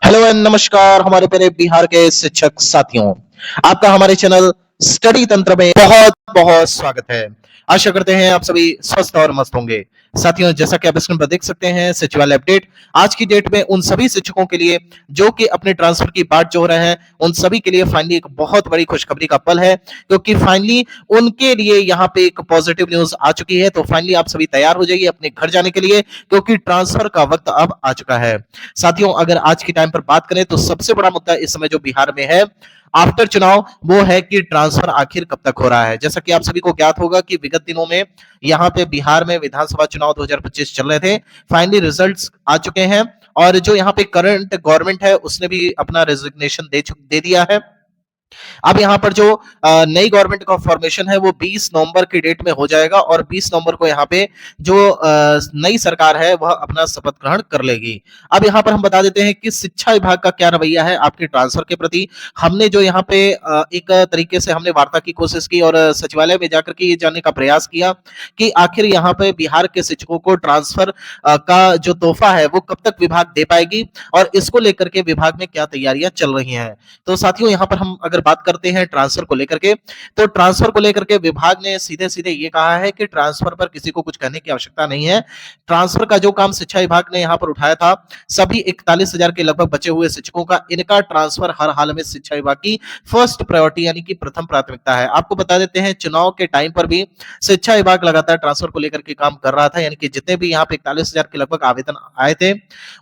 Hello and नमस्कार हमारे प्यारे बिहार के शिक्षक साथियों। आपका हमारे चैनल स्टडी तंत्र में बहुत बहुत स्वागत है। आशा करते हैं आप सभी स्वस्थ और मस्त होंगे। साथियों, जैसा कि आप स्क्रीन पर देख सकते हैं, सचिवालय अपडेट आज की डेट में उन सभी शिक्षकों के लिए जो कि अपने ट्रांसफर की बाट जो रहे हैं, उन सभी के लिए फाइनली एक बहुत बड़ी खुशखबरी का पल है, क्योंकि फाइनली उनके लिए यहाँ पे एक पॉजिटिव न्यूज आ चुकी है। तो फाइनली आप सभी तैयार हो जाइए अपने घर जाने के लिए, क्योंकि ट्रांसफर का वक्त अब आ चुका है। साथियों, अगर आज के टाइम पर बात करें तो सबसे बड़ा मुद्दा इस समय जो बिहार में है आफ्टर चुनाव, वो है कि ट्रांसफर आखिर कब तक हो रहा है। जैसा कि आप सभी को ज्ञात होगा कि विगत दिनों में यहाँ पे बिहार में विधानसभा चुनाव 2025 चल रहे थे। फाइनली रिजल्ट्स आ चुके हैं और जो यहाँ पे करंट गवर्नमेंट है उसने भी अपना रेजिग्नेशन दे दिया है। अब यहाँ पर जो नई गवर्नमेंट का फॉर्मेशन है वो 20 नवंबर की डेट में हो जाएगा और 20 नवंबर को यहाँ पे जो नई सरकार है वह अपना शपथ ग्रहण कर लेगी। अब यहाँ पर हम बता देते हैं कि शिक्षा विभाग का क्या रवैया है आपके ट्रांसफर के प्रति। हमने जो यहाँ पे एक तरीके से हमने वार्ता की कोशिश की और सचिवालय में जाकर के ये जानने का प्रयास किया कि आखिर यहाँ पे बिहार के शिक्षकों को ट्रांसफर का जो तोहफा है वो कब तक विभाग दे पाएगी और इसको लेकर के विभाग में क्या तैयारियां चल रही हैं। तो साथियों, यहाँ पर हम अगर बात करते हैं ट्रांसफर को लेकर के, तो ट्रांसफर को लेकर के विभाग ने सीधे सीधे ये कहा है कि ट्रांसफर पर किसी को कुछ कहने की आवश्यकता नहीं है। ट्रांसफर का जो काम शिक्षा विभाग ने यहाँ पर उठाया था, सभी 41,000 के लगभग बचे हुए शिक्षकों का इनका ट्रांसफर हर हाल में शिक्षा विभाग की फर्स्ट प्रायोरिटी यानी कि प्रथम प्राथमिकता है। आपको बता देते हैं, चुनाव के टाइम पर भी शिक्षा विभाग लगातार ट्रांसफर को लेकर के काम कर रहा था, यानी कि जितने भी यहाँ पे 41,000 के लगभग आवेदन आए थे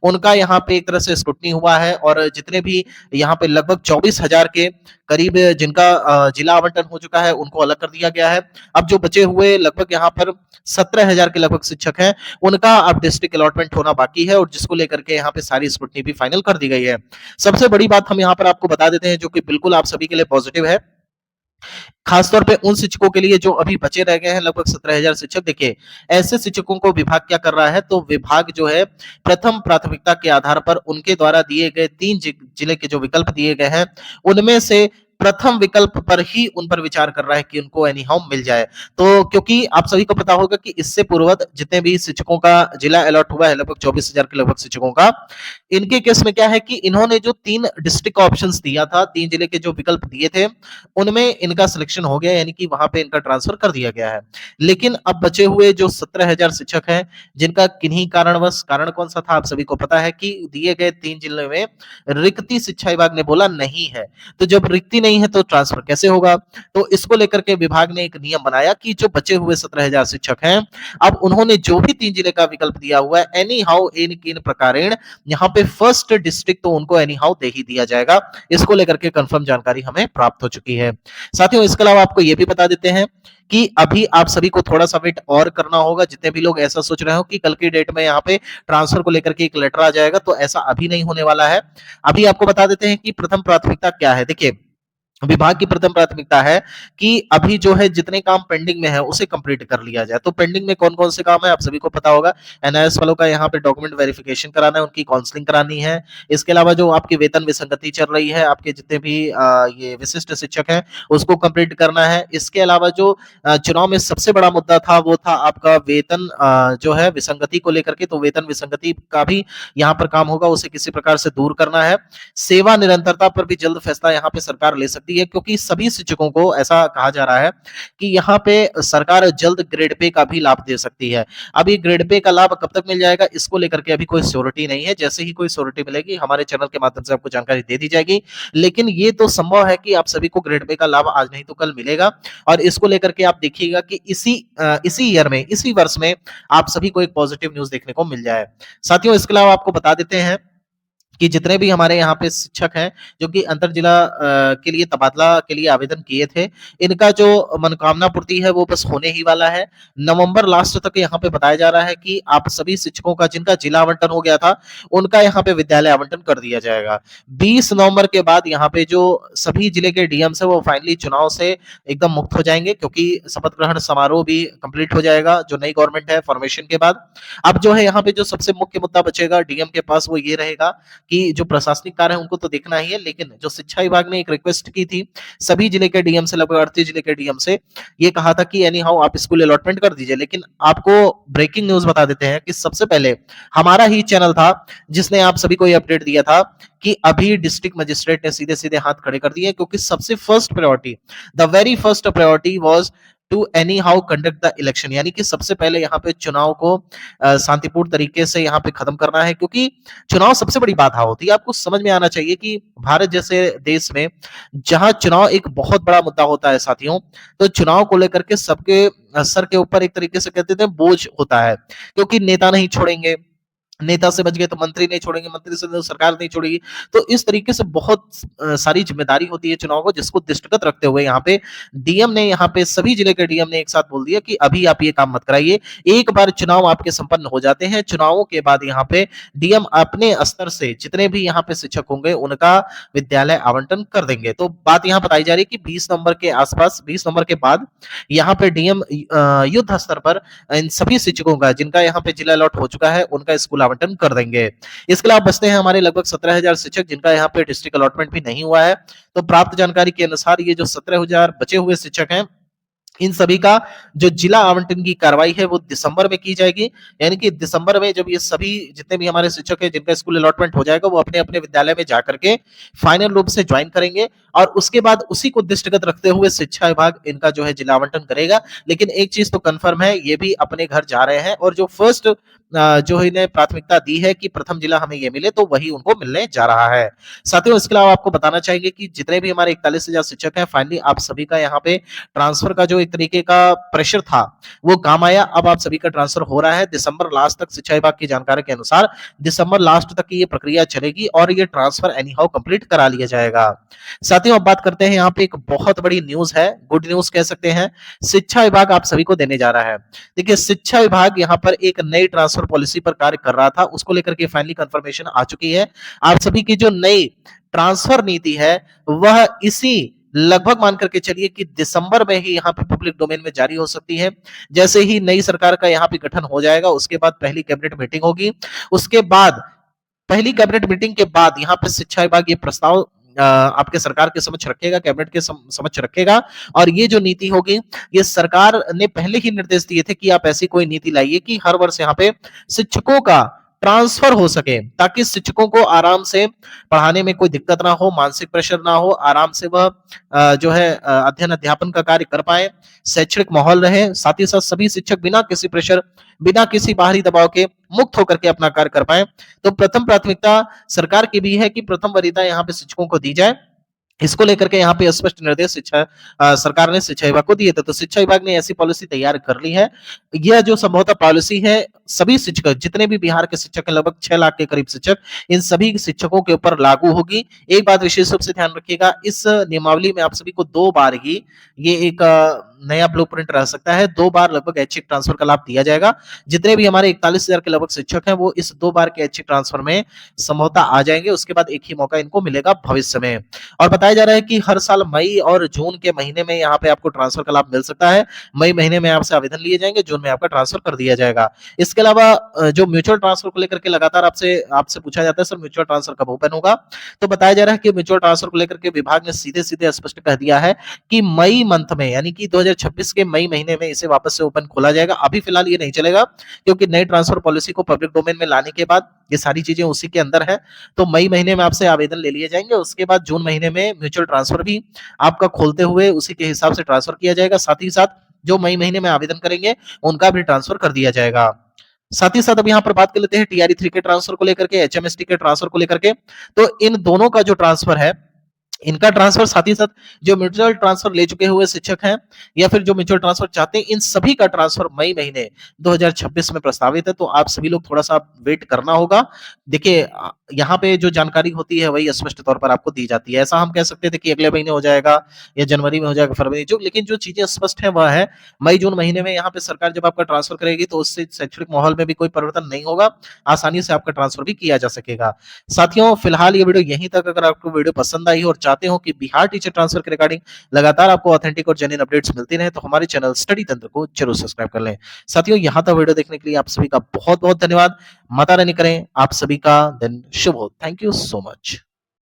उनका यहाँ पे एक तरह से स्क्रूटनी हुआ है और जितने भी यहाँ पे लगभग 24,000 के करीब जिनका जिला आवंटन हो चुका है उनको अलग कर दिया गया है। अब जो बचे हुए लगभग यहाँ पर 17,000 के लगभग शिक्षक हैं, उनका अब डिस्ट्रिक्ट अलॉटमेंट होना बाकी है और जिसको लेकर के यहाँ पे सारी स्क्रूटनी भी फाइनल कर दी गई है। सबसे बड़ी बात हम यहाँ पर आपको बता देते हैं जो कि बिल्कुल आप सभी के लिए पॉजिटिव है, खासतौर पे उन शिक्षकों के लिए जो अभी बचे रह गए हैं लगभग 17,000 शिक्षक। देखिए, ऐसे शिक्षकों को विभाग क्या कर रहा है, तो विभाग जो है प्रथम प्राथमिकता के आधार पर उनके द्वारा दिए गए 3 जिले के जो विकल्प दिए गए हैं उनमें से प्रथम विकल्प पर ही उन पर विचार कर रहा है कि उनको एनी हाउ मिल जाए। तो क्योंकि आप सभी को पता होगा कि इससे पूर्वत जितने भी शिक्षकों का जिला अलॉट हुआ है लगभग 24,000 के लगभग शिक्षकों का, इनके केस में क्या है कि इन्होंने जो 3 डिस्ट्रिक्ट का ऑप्शंस दिया था, 3 जिले के जो विकल्प दिए थे उनमें इनका सिलेक्शन हो गया, यानी कि वहां पे इनका ट्रांसफर कर दिया गया है। लेकिन अब बचे हुए जो 17,000 शिक्षक हैं जिनका किन्हीं कारणवश, कारण कौन सा था आप सभी को पता है कि दिए गए 3 जिले में रिक्ति शिक्षा विभाग ने बोला नहीं है। तो जब रिक्ति नहीं है तो ट्रांसफर कैसे होगा? तो इसको लेकर के विभाग ने एक नियम बनाया कि जो बचे हुए 17,000 शिक्षक हैं, अब उन्होंने जो भी 3 जिले का विकल्प दिया हुआ है एनी हाउ इन किन प्रकारेण यहाँ पे फर्स्ट डिस्ट्रिक्ट तो उनको एनी हाउ दे ही दिया जाएगा। इसको लेकर के कंफर्म जानकारी हमें प्राप्त हो चुकी है। साथियों, इसके अलावा आपको यह भी बता देते हैं कि अभी आप सभी को थोड़ा सा वेट और करना होगा। जितने भी लोग ऐसा सोच रहे हो कि कल की डेट में यहाँ पे ट्रांसफर को लेकर के एक लेटर आ जाएगा, तो ऐसा अभी नहीं होने वाला है। अभी आपको बता देते हैं कि प्रथम प्राथमिकता क्या है। देखिए, विभाग की प्रथम प्राथमिकता है कि अभी जो है जितने काम पेंडिंग में है उसे कंप्लीट कर लिया जाए। तो पेंडिंग में कौन कौन से काम है आप सभी को पता होगा। एनआईएस वालों का यहाँ पे डॉक्यूमेंट वेरिफिकेशन कराना है, उनकी काउंसलिंग करानी है। इसके अलावा जो आपकी वेतन विसंगति चल रही है, आपके जितने भी ये विशिष्ट शिक्षक हैं उसको कंप्लीट करना है। इसके अलावा जो चुनाव में सबसे बड़ा मुद्दा था वो था आपका वेतन जो है विसंगति को लेकर के, तो वेतन विसंगति का भी यहाँ पर काम होगा, उसे किसी प्रकार से दूर करना है। सेवा निरंतरता पर भी जल्द फैसला यहाँ पे सरकार ले सकती है, क्योंकि सभी शिक्षकों को ऐसा कहा जा रहा है कि यहाँ पे सरकार जल्द ग्रेड पे का भी लाभ दे सकती है। अभी ग्रेड पे का लाभ कब तक मिल जाएगा इसको लेकर के अभी कोई श्योरिटी नहीं है। जैसे ही कोई श्योरिटी मिलेगी हमारे चैनल के माध्यम से आपको जानकारी दे दी जाएगी, लेकिन ये तो संभव है कि आप सभी को ग्रेड पे का लाभ आज नहीं तो कल मिलेगा और इसको लेकर के आप देखिएगा कि इसी ईयर में, इसी वर्ष में आप सभी को एक पॉजिटिव न्यूज देखने को मिल जाए। साथियों, इसके अलावा आपको बता देते हैं कि जितने भी हमारे यहाँ पे शिक्षक हैं जो कि अंतर जिला के लिए तबादला के लिए आवेदन किए थे, इनका जो मनोकामना पूर्ति है वो बस होने ही वाला है। नवंबर लास्ट तक यहाँ पे बताया जा रहा है कि आप सभी शिक्षकों का जिनका जिला आवंटन हो गया था उनका यहाँ पे विद्यालय आवंटन कर दिया जाएगा। 20 नवंबर के बाद यहाँ पे जो सभी जिले के डीएम्स है वो फाइनली चुनाव से एकदम मुक्त हो जाएंगे, क्योंकि शपथ ग्रहण समारोह भी कंप्लीट हो जाएगा जो नई गवर्नमेंट है फॉर्मेशन के बाद। अब जो है यहाँ पे जो सबसे मुख्य मुद्दा बचेगा डीएम के पास वो ये रहेगा कि जो प्रशासनिक कार्य है उनको तो देखना ही है, लेकिन जो शिक्षा विभाग ने एक रिक्वेस्ट की थी सभी जिले के डीएम से, लगभग 38 जिले के डीएम से, ये कहा था कि एनी हाउ आप स्कूल अलॉटमेंट कर दीजिए। लेकिन आपको ब्रेकिंग न्यूज बता देते हैं कि सबसे पहले हमारा ही चैनल था जिसने आप सभी को ये अपडेट दिया था कि अभी डिस्ट्रिक्ट मजिस्ट्रेट ने सीधे सीधे हाथ खड़े कर दिए, क्योंकि सबसे first priority, the very first priority was to any how conduct the election, यानी कि सबसे पहले यहाँ पे चुनाव को शांतिपूर्ण तरीके से यहाँ पे खत्म करना है, क्योंकि चुनाव सबसे बड़ी बाधा होती है। आपको समझ में आना चाहिए कि भारत जैसे देश में जहां चुनाव एक बहुत बड़ा मुद्दा होता है साथियों, तो चुनाव को लेकर के सबके सर के ऊपर एक तरीके से कहते थे बोझ होता है, क्योंकि नेता नहीं छोड़ेंगे, नेता से बच गए तो मंत्री नहीं छोड़ेंगे, मंत्री से तो सरकार नहीं छोड़ेगी। तो इस तरीके से बहुत सारी जिम्मेदारी होती है चुनाव को, जिसको दृष्टिगत रखते हुए यहाँ पे डीएम ने, यहाँ पे सभी जिले के डीएम ने एक साथ बोल दिया कि अभी आप ये काम मत कराइए, एक बार चुनाव आपके संपन्न हो जाते हैं, चुनावों के बाद यहाँ पे डीएम अपने स्तर से जितने भी यहाँ पे शिक्षक होंगे उनका विद्यालय आवंटन कर देंगे। तो बात यहाँ बताई जा रही है कि 20 नवंबर के आसपास, 20 नवंबर के बाद यहाँ पे डीएम युद्ध स्तर पर इन सभी शिक्षकों का जिनका यहाँ पे जिला अलॉट हो चुका है उनका स्कूल आवंटन कर देंगे। इसके अलावा बचते हैं हमारे लगभग 17,000 शिक्षक जिनका यहाँ पे डिस्ट्रिक्ट अलॉटमेंट भी नहीं हुआ है। तो प्राप्त जानकारी के अनुसार ये जो 17,000 बचे हुए शिक्षक हैं, इन सभी का जो जिला आवंटन की कार्रवाई है वो दिसंबर में की जाएगी, यानी कि दिसंबर में जब ये सभी जितने भी हमारे शिक्षक हैं जिनका स्कूल अलॉटमेंट हो जाएगा वो अपने अपने विद्यालय में जाकर के फाइनल रूप से ज्वाइन करेंगे, और उसके बाद उसी को दृष्टिगत रखते हुए शिक्षा विभाग इनका जो है जिला आवंटन करेगा। लेकिन एक चीज तो कंफर्म है, ये भी अपने घर जा रहे हैं, और जो फर्स्ट जो इन्हें प्राथमिकता दी है कि प्रथम जिला हमें ये मिले, तो वही उनको मिलने जा रहा है। साथियों इसके अलावा आपको बताना चाहेंगे कि जितने भी हमारे 41,000 शिक्षक हैं, फाइनली आप सभी का यहाँ पे ट्रांसफर का जो एक तरीके का प्रेशर था वो काम आया। अब आप सभी का ट्रांसफर हो रहा है दिसंबर लास्ट तक, शिक्षा विभाग की जानकारी के अनुसार दिसंबर लास्ट तक की ये प्रक्रिया चलेगी और ये ट्रांसफर एनी हाउ कंप्लीट करा लिया जाएगा। साथियों अब बात करते हैं, यहाँ पे एक बहुत बड़ी न्यूज है, गुड न्यूज कह सकते हैं, शिक्षा विभाग आप सभी को देने जा रहा है। देखिए शिक्षा विभाग यहाँ पर एक नई ट्रांसफर पॉलिसी पर कार्य कर रहा था, उसको लेकर के फाइनली कंफर्मेशन आ चुकी है। आप सभी की जो नई ट्रांसफर नीति है वह इसी लगभग मान करके चलिए कि दिसंबर में ही यहाँ पे पब्लिक डोमेन में जारी हो सकती है। जैसे ही नई सरकार का यहाँ पे गठन हो जाएगा उसके बाद पहली कैबिनेट मीटिंग होगी, उसके बाद पहली कैबिनेट मीटिंग के बाद यहाँ पे शिक्षा विभाग ये प्रस्ताव आपके सरकार के समक्ष रखेगा, कैबिनेट के समक्ष रखेगा, और ये जो नीति होगी ये सरकार ने पहले ही निर्देश दिए थे कि आप ऐसी कोई नीति लाइए कि हर वर्ष यहाँ पे शिक्षकों का ट्रांसफर हो सके, ताकि शिक्षकों को आराम से पढ़ाने में कोई दिक्कत ना हो, मानसिक प्रेशर ना हो, आराम से वह जो है अध्ययन अध्यापन का कार्य कर पाए, शैक्षणिक माहौल रहे, साथ ही साथ सभी शिक्षक बिना किसी प्रेशर, बिना किसी बाहरी दबाव के मुक्त होकर के अपना कार्य कर पाए। तो प्रथम प्राथमिकता सरकार की भी है कि प्रथम वरीयता यहाँ पे शिक्षकों को दी जाए। इसको लेकर के यहाँ पे स्पष्ट निर्देश सरकार ने शिक्षा विभाग को दिए थे, तो शिक्षा विभाग ने ऐसी पॉलिसी तैयार कर ली है। यह जो संभवतः पॉलिसी है सभी शिक्षक जितने भी बिहार के शिक्षक हैं, लगभग 6 लाख के करीब शिक्षक, इन सभी शिक्षकों के ऊपर लागू होगी। एक बात विशेष रूप से ध्यान रखिएगा, इस नियमावली में आप सभी को 2 बार ही ये एक नया ब्लूप्रिंट रह सकता है, 2 बार लगभग ऐच्छिक ट्रांसफर का लाभ दिया जाएगा। जितने भी हमारे 41,000 के लगभग शिक्षक हैं वो इस 2 बार के ऐच्छिक ट्रांसफर में संभवतः आ जाएंगे, उसके बाद एक ही मौका इनको मिलेगा भविष्य में। और बताया जा रहा है कि हर साल मई और जून के महीने में यहाँ पे आपको ट्रांसफर का लाभ मिल सकता है। मई महीने में आपसे आवेदन लिए जाएंगे, जून में आपका ट्रांसफर कर दिया जाएगा। इसके अलावा जो म्यूचुअल ट्रांसफर को लेकर के लगातार आपसे आपसे पूछा जाता है सर म्यूचुअल ट्रांसफर कब ओपन होगा, तो बताया जा रहा है कि म्यूचुअल ट्रांसफर को लेकर के विभाग ने सीधे सीधे स्पष्ट कह दिया है कि मई मंथ में, यानी कि 2026 के मई महीने में इसे वापस से ओपन खोला जाएगा। अभी फिलहाल ये नहीं चलेगा, क्योंकि नई ट्रांसफर पॉलिसी को पब्लिक डोमेन में लाने के बाद ये सारी चीजें उसी के अंदर है। तो मई महीने में आपसे आवेदन ले लिए जाएंगे, उसके बाद जून महीने में म्यूचुअल ट्रांसफर भी आपका खोलते हुए उसी के हिसाब से ट्रांसफर किया जाएगा। साथ ही साथ जो मई महीने में आवेदन करेंगे उनका भी ट्रांसफर कर दिया जाएगा। साथ ही साथ अब यहाँ पर बात कर लेते हैं टीआरई 3 के ट्रांसफर को लेकर के, एचएमएसटी के ट्रांसफर को लेकर के। तो इन दोनों का जो ट्रांसफर है, इनका ट्रांसफर, साथ ही साथ जो म्यूचुअल ट्रांसफर ले चुके हुए शिक्षक हैं या फिर जो म्यूचुअल ट्रांसफर चाहते हैं, इन सभी का ट्रांसफर मई महीने 2026 में प्रस्तावित है। तो आप सभी लोग थोड़ा सा वेट करना होगा। देखिए यहाँ पे जो जानकारी होती है वही स्पष्ट तौर पर आपको दी जाती है। ऐसा हम कह सकते थे कि अगले महीने हो जाएगा या जनवरी में हो जाएगा, फरवरी, जो लेकिन जो चीजें स्पष्ट है वह है मई जून महीने में यहाँ पे सरकार जब आपका ट्रांसफर करेगी तो उससे शैक्षणिक माहौल में भी कोई परिवर्तन नहीं होगा, आसानी से आपका ट्रांसफर भी किया जा सकेगा। साथियों फिलहाल ये वीडियो यहीं तक। अगर आपको वीडियो पसंद आई हो और चाहते हो कि बिहार टीचर ट्रांसफर के रिगार्डिंग लगातार आपको ऑथेंटिक और जेन्युइन अपडेट्स मिलती रहे, तो हमारे चैनल स्टडी तंत्र को जरूर सब्सक्राइब कर लें। साथियों, यहाँ तक वीडियो देखने के लिए आप सभी का बहुत बहुत धन्यवाद। माता रानी करें आप सभी का दिन शुभ हो। Thank you so much.